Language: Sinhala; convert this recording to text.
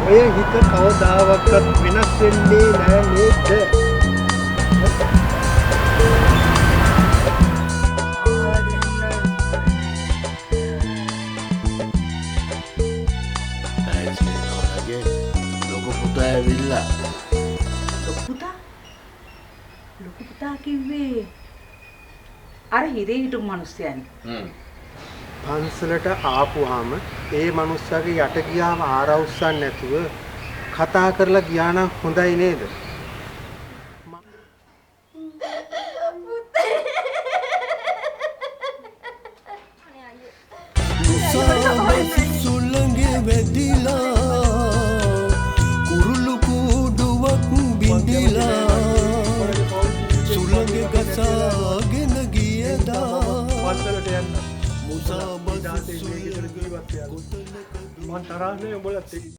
ඔය හිත කවදාවත් වෙනස් වෙන්නේ නැහැ නේද? ලොකු පුතා ඇවිල්ලා. ලොකු පුතා කිව්වේ අර හිරේ හිටපු මිනිස්සයනේ. පන්සලට ආපුවාම ඒ මනුස්සයාගේ යට ගියාම ආරවුස්සන් නැතුව කතා කරලා ගියා නම් හොඳයි නේද? සුළඟේ වැදිලා කුරුළු කුඩුවක් බිඳිලා සුළඟ ගසාගෙන ගියදා පන්සලට යන්න. මුසාබස් මං තරහ නෑ උඹලත් එක්ක.